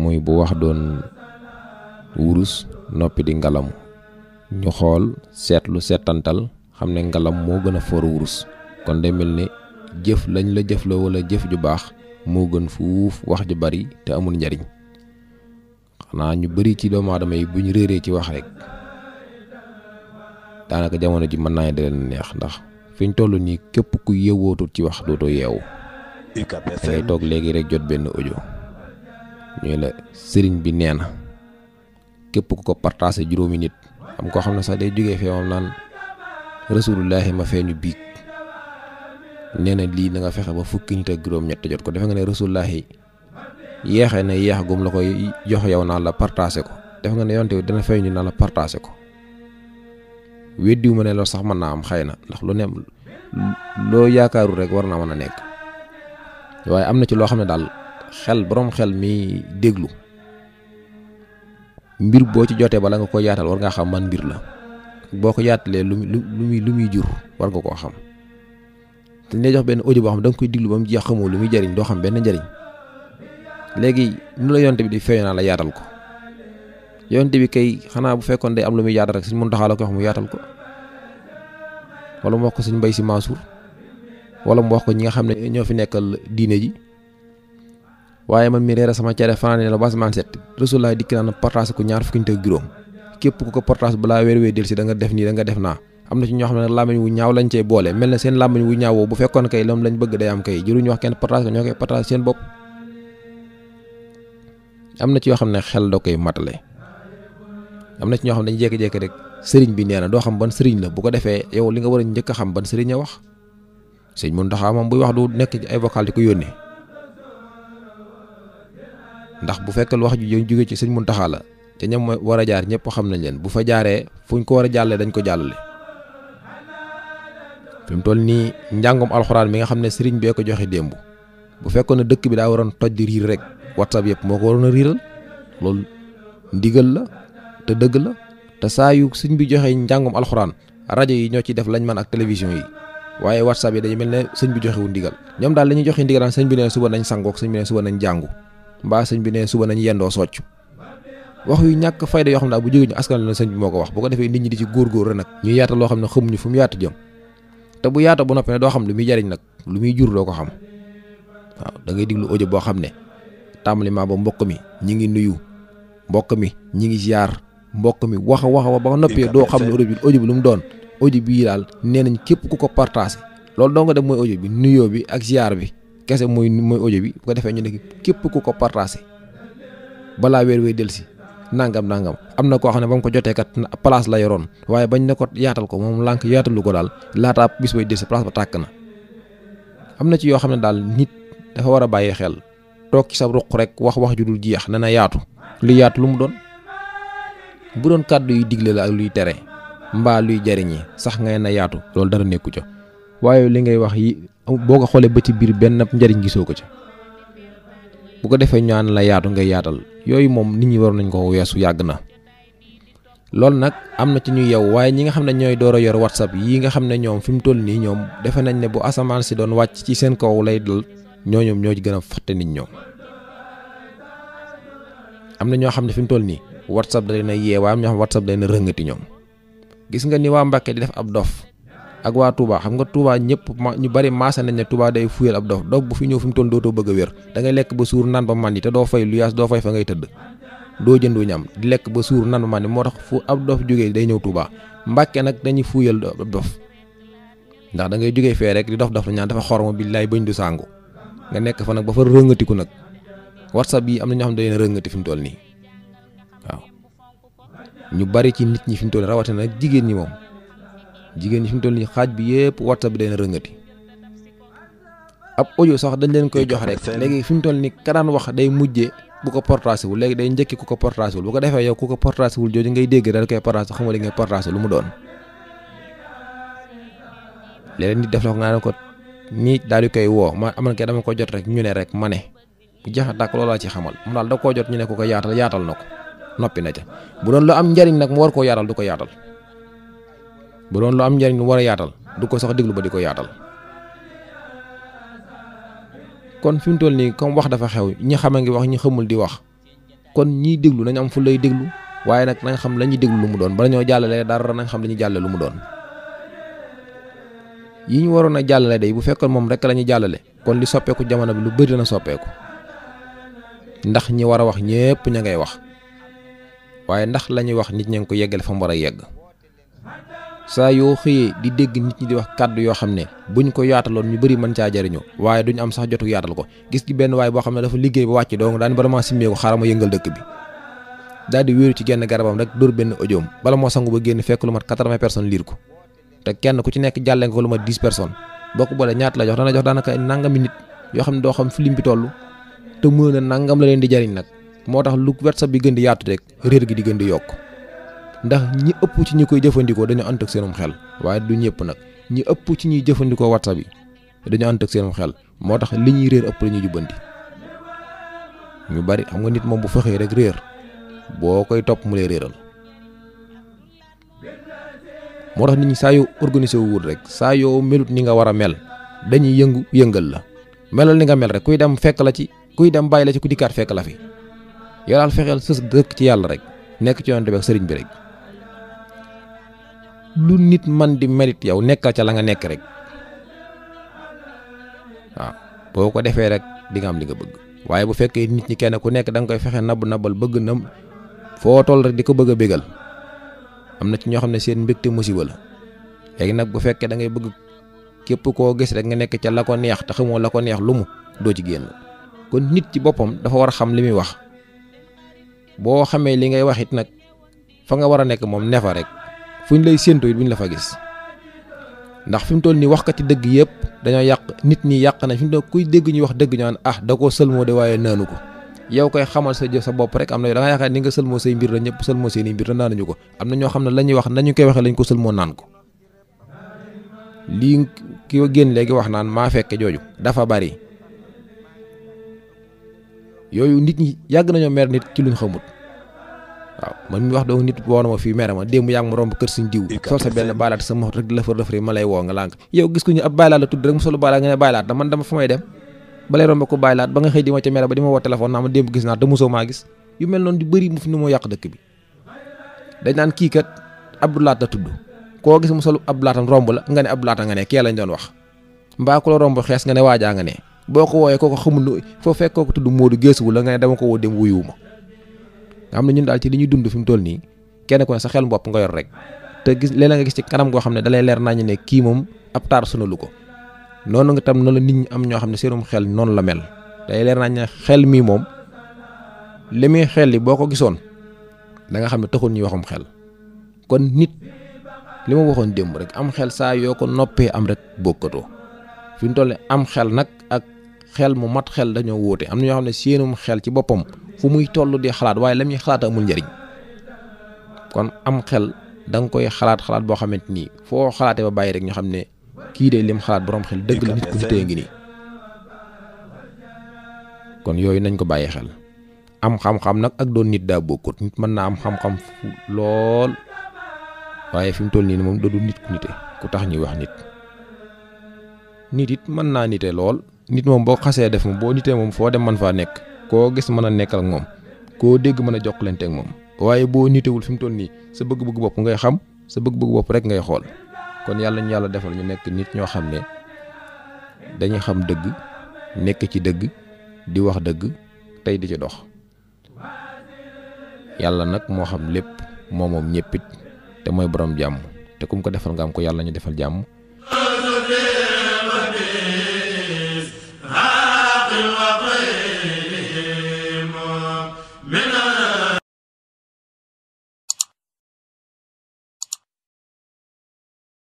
muy bu wax doon wurus noppi di ngalam ñu xool seetlu seetantal xam ne ngalam moo gën a for wurus kon day mel ne jëf lañ la jëf la wala jëf ju baax moo gën fuuf wax ju bari te amul njariñ xanaa ñu bari ci doomu aadama yi bu ñu réeree ci wax rek daanaka jamono ji mën naa da leen neex ndax fi ñu toll nii képp ku yeewootul ci wax dootoo yeewu da ngay toog léegi rek jot benn audio ñuy la sëriñ bi nee na képp ku ko partagé juróomi nit am koo xam ne sax day jógee fee moom naan rasulullahi ma feeñu biig nee na lii na nga fexe ba fukki nit ak juróom-ñett jot ko defe nga ne rasulullahi yeexee na yeex gum la koy jox yow naan la partagé ko defe nga ne yonte dina feeñu naan la partagé ko weddiwu ma ne loolu sax mën naa am xëy na ndax lu ne loo yaakaaru rek war naa mën a nekk waaye am na ci loo xam ne daal xel boroom xel mi déglu mbir boo ci jotee bala nga ko yaatal war ngaa xam man mbir la boo ko yaatalee lu muy jur war nga koo xam te lay jox benn audio boo xam da nga koy diglu ba mu jeex xamoo lu muy jariñ doo xam benn njariñ léegi nu la yonte bi di feeñ naa la yaatal ko yonte bi kay xanaa bu fekkoon day am lu muy yaatal rek Sëñ Muntaxa la ko wax mu yaatal ko wala mu wax ko Sëñ Mbay Si Mansour wala mu wax ko ñi nga xam ne ñoo fi nekkal diine ji waaye man mi reere sama cere fanaane la basamaan set Rasulullah dikk naa partage ko ñaar fukki nit ak juróom képp ku ko partage balaa weer del si da nga def nii da nga def naa am na ci ñoo xam ne làmmiñ wu ñaaw lañ cey boole mel na seen làmmiñ wu ñaaw woo bu fekkoon kay lam lañ bëgg day am kay jëruñu wax kenn partage ko ñoo koy partage seen bopp am na ci yoo xam ne xel doo koy matale am na ci ñoo xam ne dañu jékki-jékki rek sëriñ bi nee na doo xam ban sëriñ la bu ko defee yow li nga war a njëkk a xam ban sëriñ a wax Sëñ Muntaxa moom buy wax du nekk ci ay vocal di ko yónnee ndax bu fekkee wax ju jóge ci Sëñ Muntaxa la te ñam war a jaar ñëpp xam nañ leen bu fa jaaree fuñ ko war a jàllee dañ ko jàllale fi mu toll nii njàngum alxuraan mi nga xam ne sëriñ bee ko joxe démb bu fekkoon ne dëkk bi daa waroon toj di riir rek WhatsApp yëpp moo ko waroon a riiral loolu ndigal la te dëgg la te saa yu sëñ bi joxe njàngum alxuraan rajo yi ñoo ci def lañ man ak télévision yi waaye WhatsApp yi dañu mel ne sëñ bi joxewu ndigal ñoom daal la ñuy joxe ndigal sëñ bi ne suba nañ sangook sëñ bi ne suba nañ jàngu mbaa sëñ bi ne suba nañ yendoo socc wax yu ñàkk fayda yoo xam ne bu jógee ñu askan la sëñ bi moo ko wax bu ko defee nit ñi di ci góorgóor rek nag ñu yaata loo xam ne xamuñu fu mu yaatu jëm te bu yaata bu noppee ne doo xam lu muy jariñ nag lu muy jur doo ko xam waaw da ngay diglu audio boo xam ne tàmbali maa ba mbokk mi ñi ngi nuyu mbokk mi ñi ngi ziar mbokk mi wax ba noppee doo xam ne audio bi lu mu doon audio bii daal nee nañ képp ku ko partagé loolu doo nga def mooy audio bi nuyoo bi ak ziar bi kese mooy audio bi bu ko defee ñu ne képp ku ko partagé balaa weer delsi nangam am na koo xam ne ba mu ko jotee kat place la yoroon waaye bañ ne ko yaatal ko moom lànk yaatalu ko daal laataa bis bay delsi place ba tàkk na am na ci yoo xam ne daal nit dafa war a bàyyi xel toog ci sa ruq rek wax ju dul jeex na yaatu luy yaatu lu mu doon bu doon kàddu yu digle la ak luy tere mbaa luy jariñi sax ngay na yaatu loolu dara nekku ca waaye li ngay wax yi boo ko xoolee ba ci biir benn njariñ gisoo ko ca bu ko defee ñaan la yaatu ngay yaatal yooyu moom nit ñi war nañ ko weesu yàgg na loolu nag am na ci ñu yow waaye ñi nga xam ne ñooy door a yor WhatsApp yi nga xam ne ñoom fi mu toll nii ñoom defe nañ ne bu asamaan si doon wàcc ci seen kaw lay dal ñoom ñoo ci gën a fàtte nit ñoom am na ñoo xam ne fi mu toll nii WhatsApp da leen a yee waaye am ñoo xam WhatsApp da leen a rëngati ñoom gis nga ni waa Mbàkke di def ab dof ak waa Touba xam nga Touba ñëpp ñu bari maasa nañ ne Touba day fuyal ab dof bu fi ñëw fi mu toll dootoo bëgg a wér da ngay lekk ba suur naan ba màndi te doo fay lu yaas doo fay fa ngay tëdd doo jëndu ñam di lekk ba suur naan ba màndi moo tax fu ab dof jógee day ñëw Touba Mbàkke nag dañuy fuyal ab dof ndax da ngay jógee fee rek di dof la ñaan dafa xorma billaay bañ du sàngu nga nekk fa nag ba fa rëngatiku nag WhatsApp yi am na ñoo xam ne dañu rëngati fi mu toll nii waaw ñu bari ci nit ñi fi mu toll rawatina nag jigéen ñi moom jigéen ñi fi mu toll nii xaaj bi yëpp WhatsApp bi dañu rëngati ab audio sax dañ leen koy jox rek léegi fi mu toll nii ka daan wax day mujje bu ko portagé wul léegi day njëkki ku ko portagé wul bu ko defee yow ku ko portagé wul jooju ngay dégg daal koy portagé xam nga li ngay portagé lu mu doon léeg-léeg nit def la ko nga ne ko nii daal di koy woo ma aman kay dama ko jot rek ñu ne rek ma ne bu jeex tàkk loolaa ci xamal moom daal da koo jot ñu ne ko yaatal na ko noppi na ca bu doon lu am njariñ nag mu war koo yaatal du ko yaatal bu doon lu am njariñ lu war a yaatal du ko sax déglu ba di ko yaatal kon fi mu toll nii comme wax dafa xew ñi xam a ngi wax ñi xamul di wax kon ñiy déglu nañ am fu lay déglu waaye nag nañ xam la ñuy déglu lu mu doon bala ñoo jàllale dara nañ xam la ñuy jàllale lu mu doon yi ñu waroon a jàllale day bu fekkoon moom rek la ñuy jàllale kon li soppeeku jamono bi lu bëri dana soppeeku ndax ñi war a wax ñépp ña ngay wax waaye ndax la ñuy wax nit ña ngi ko yeggale fa mu war a yegg saa yoo xëyee di dégg nit ñi di wax kàddu yoo xam ne buñ ko yaataloon ñu bëri mën caa jariñu waaye duñ am sax jotu yaatal ko gis gi benn waaye boo xam ne dafa liggéey ba wàcc donc daan bala maa simmee ko xaaral ma yëngal dëkk bi daal di wéeru ci genn garabam rek dóor benn audioom bala moo sangu ba génn fekk lu mat 80 personnes liir ko te kenn ku ci nekk jàlle nga ko lu mat 10 personnes boo ko boole ñaata la jox dana jox daanaka nangami nit yoo xam ne doo xam fi lim bi toll te mën na nangam la leen di jariñ nag moo tax lu WhatsApp bi gën di yaatu rek réer gi di gën di yokk ndax ñi ëpp ci ñi koy jëfandikoo dañoo ànd ak seenum xel waaye du ñëpp nag ñi ëpp ci ñuy jëfandikoo WhatsApp yi dañoo ànd ak seenum xel moo tax li ñuy réer ëpp la ñuy jubbanti ñu bari xam nga nit moom bu fexee rek réer boo koy topp mu lay réeral moo tax nit ñi saa yoo organisé wu wut rek saa yoo melut ni nga war a mel dañuy yëngal la melal ni nga mel rek kuy dem fekk la ci kuy dem bàyyi la ci ku dikkaat fekk la fi yow daal fexeel sës dëkk ci yàlla rek nekk ci yonent bi ak sëriñ bi rek lu nit man di melit yow nekkal ca la nga nekk rek waaw boo ko defee rek di nga am li nga bëgg waaye bu fekkee nit ñi kenn ku nekk da nga koy fexe nabal bëgg na foo toll rek di ko bëgg a bégal am na ci ñoo xam ne seen mbégte musiba la léegi nag bu fekkee da ngay bëgg képp koo gis rek nga nekk ca la ko neex te xamoo la ko neex lu mu doo ci génn kon nit ci boppam dafa war a xam li muy wax boo xamee li ngay wax it nag fa nga war a nekk moom ne fa rek fu ñu lay séentoo it bu ñu la fa gis ndax fi mu toll nii waxkat ci dëgg yëpp dañoo yàq nit ñi yàq nañ fi mu toll kuy dégg ñuy wax dëgg ñu naan ah da koo sëlmoo de waaye naanu ko yow koy xamal sa jëf sa bopp rek am na da nga yaakaar ni nga sëlmoo say mbir la ñëpp sëlmoo seen i mbir te naanuñu ko am na ñoo xam ne la ñuy wax nañu koy waxee lañ ko sëlmoo naan ko lii ki ko génn léegi wax naan maa fekke jooju dafa bari yooyu nit ñi yàgg nañoo mer nit ci luñ xamut waaw man mi wax doo nit woo na ma fii mere ma démb yàgg ma romb kër suñ diw sol sa benn baylaat sa mox rek di la fa rëfri ma lay woo nga lànk yow gis ko ñu ab baylaat la tudd rek mu solu baylaat nga ne baylaat da man dama fa may dem ba lay romb ko baylaat ba nga xëy di ma ca mere ba di ma woo téléphone naa ma démb gis naa te mosoo maa gis yu mel noonu di bëri mu fi ni moo yàq dëkk bi dañ naan kii kat Abdoulaat la tudd koo gis mu solu Abdoulaatam romb la nga ne Abdoulaata nga ne kee lañ doon wax mbaa ku la romb xees nga ne waajaa nga ne boo ko wooyee kooko xamul foo fekk kooko tudd Moodu geesuwu la nga ne dama ko woo dem wuyuwuma nga xam ne ñun daal ci li ñuy dund fi mu toll nii kenn ku ne sa xel bopp nga yor rek te gis léeg-léeg nga gis ci kanam goo xam ne dalay leer nañu ne kii moom ab taar sonalu ko noonu nga tam noonu la nit ñi am ñoo xam ne seenum xel noonu la mel day leer nañ ne xel mii moom li muy xel li boo ko gisoon da nga xam ne taxul ñuy waxum xel kon nit li ma waxoon démb rek am xel saa yoo ko noppee am rek bokkatoo fi mu toll nii am xel nag ak xel mu mat xel dañoo wóote am na ñoo xam ne seenum xel ci boppam fu muy toll di xalaat waaye la muy xalaat amul njëriñ kon am xel da nga koy xalaat boo xamante ni foo xalaatee ba bàyyi rek ñu xam ne kii de lim xalaat borom xel dëgg la nit ku nitee ngi nii kon yooyu nañ ko bàyyi xel am xam-xam nag ak doon nit daa bokkut nit mën naa am xam-xam fu lool waaye fi mu toll nii moom doodu nit ku nite ku tax ñuy wax nit it mën naa nite lool nit moom boo xasee def moom boo nitee moom foo dem mën faa nekk koo gis mën a nekkal ak moom koo dégg mën a jokkalante ak moom waaye boo nitewul fi mu toll nii sa bëgg-bëgg bopp ngay xam sa bëgg-bëgg bopp rek ngay xool kon yàlla ñu yàlla defal ñu nekk nit ñoo xam ne dañuy xam dëgg nekk ci dëgg di wax dëgg tey di ci dox yàlla nag moo xam lépp moom ñëppit te mooy borom jàmm te kum ko defal nga am ko yàlla ñu defal jàmm